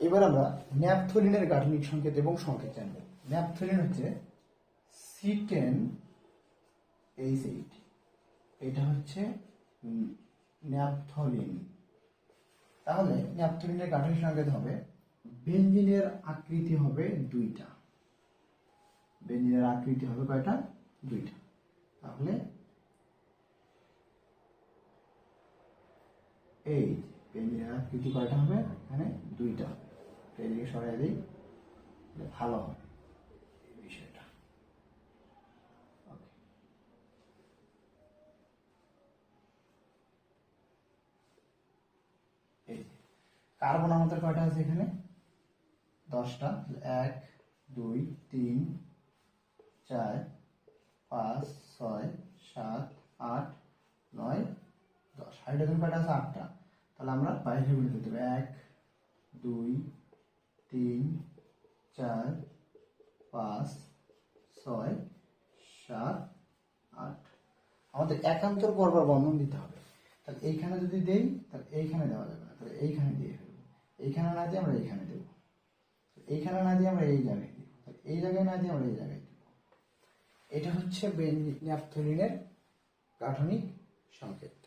এবার আমরা ন্যাপথলিনের গাঠনিক সংকেত এবং সংকেত জানব। ন্যাপথলিন হচ্ছে C10H8, এটা হচ্ছে ন্যাপথলিন। তাহলে ন্যাপথলিনের গাঠনিক সংকেত হবে, বেঞ্জিনের আকৃতি হবে দুইটা। বেঞ্জিনের আকৃতি হবে কয়টা? দুইটা। তাহলে এই বেঞ্জিনের আকৃতি কয়টা হবে? এখানে দুইটা হবে। এদিকে সরাই দিই, ভালো হবে এই বিষয়টা। এই কার্বন আমাদের কয়টা আছে এখানে? 10টা। 1 2 3 4 5 6 7 8 9 10। হাইড্রোজেন কয়টা আছে? 8টা। তাহলে আমরা বাইরে গুলো দিতে হবে 1 2 3 4 5 6 7 8। আমাদের একান্তর পরপর বন্ধন দিতে হবে। তাহলে এইখানে যদি দেই তাহলে এইখানে দেওয়া যাবে না, তাহলে এইখানে দিয়ে ফেলবো। এইখানে না দিয়ে আমরা এইখানে দেবো, এইখানে না দিয়ে আমরা এই জায়গায় দিব, এই জায়গায় না দিয়ে আমরা এই জায়গায় দিব। এটা হচ্ছে ন্যাপথলিনের গাঠনিক সংকেত।